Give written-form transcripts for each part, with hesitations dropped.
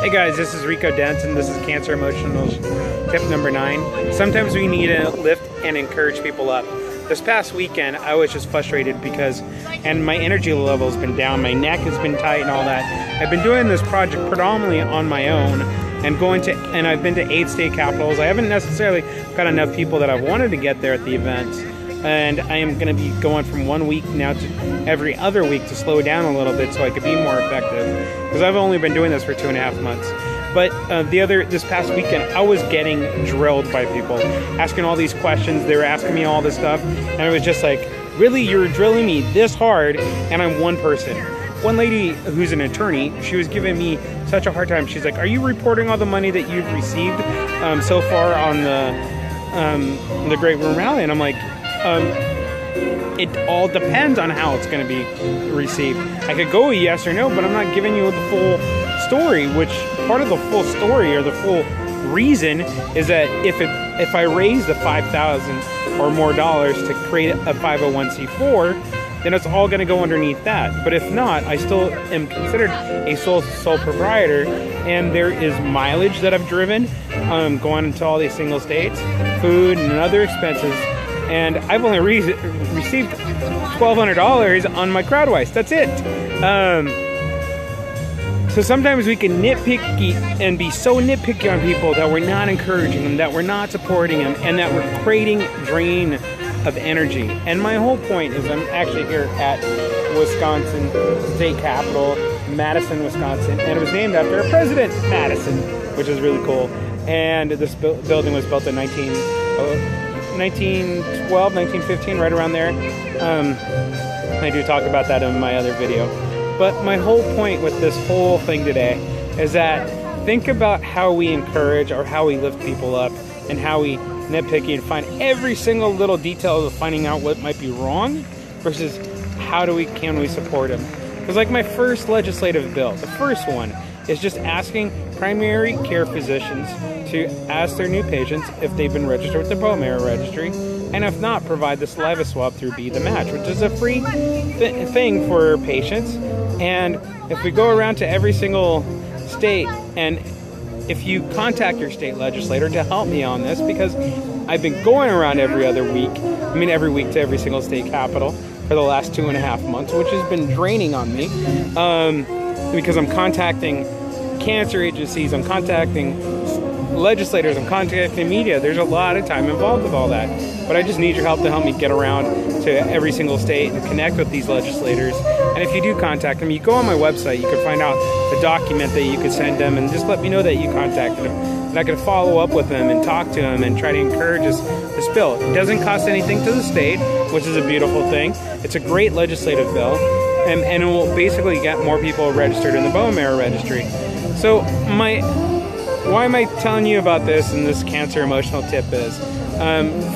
Hey guys, this is Rico Dent and this is Cancer Emotional tip number 9. Sometimes we need to lift and encourage people up. This past weekend, I was just frustrated and my energy level has been down, my neck has been tight and all that. I've been doing this project predominantly on my own and I've been to 8 state capitals. I haven't necessarily got enough people that I've wanted to get there at the events. And I am going to be going from 1 week now to every other week to slow down a little bit so I could be more effective. Because I've only been doing this for 2.5 months. But this past weekend, I was getting drilled by people, asking all these questions. They were asking me all this stuff. And I was just like, really, you're drilling me this hard and I'm one person. One lady who's an attorney, she was giving me such a hard time. She's like, are you reporting all the money that you've received so far on the Great Room Rally? And I'm like, it all depends on how it's going to be received. I could go yes or no, but I'm not giving you the full story, which part of the full story or the full reason is that if I raise the $5,000 or more to create a 501c4, then it's all going to go underneath that. But if not, I still am considered a sole proprietor, and there is mileage that I've driven going into all these single states, food and other expenses. And I've only received $1,200 on my CrowdWise. That's it. So sometimes we can nitpicky and be so nitpicky on people that we're not encouraging them, that we're not supporting them, and that we're creating drain of energy. And my whole point is I'm actually here at Wisconsin State Capitol, Madison, Wisconsin, and it was named after President Madison, which is really cool. And this building was built in 1912, 1915, right around there. I do talk about that in my other video. But my whole point with this whole thing today is that think about how we encourage or how we lift people up and how we nitpicky and find every single little detail of finding out what might be wrong versus can we support them. Because like my first legislative bill, the first one, is just asking primary care physicians to ask their new patients if they've been registered with the bone marrow registry, and if not, provide the saliva swab through Be The Match, which is a free thing for patients. And if we go around to every single state, and if you contact your state legislator to help me on this, because I've been going around every week to every single state capital for the last 2.5 months, which has been draining on me, because I'm contacting cancer agencies, I'm contacting legislators, I'm contacting media. There's a lot of time involved with all that. But I just need your help to help me get around to every single state and connect with these legislators. And if you do contact them, you go on my website, you can find out the document that you could send them and just let me know that you contacted them. And I can follow up with them and talk to them and try to encourage this bill. It doesn't cost anything to the state, which is a beautiful thing. It's a great legislative bill. And it will basically get more people registered in the bone marrow registry. So why am I telling you about this and this cancer emotional tip is,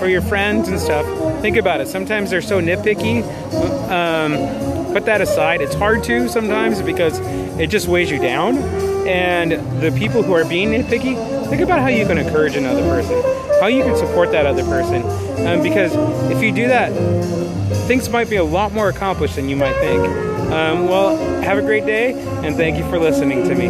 for your friends and stuff, think about it. Sometimes they're so nitpicky. Put that aside. It's hard to sometimes because it just weighs you down. And the people who are being nitpicky, think about how you can encourage another person, how you can support that other person. Because if you do that, things might be a lot more accomplished than you might think. Well, have a great day, and thank you for listening to me.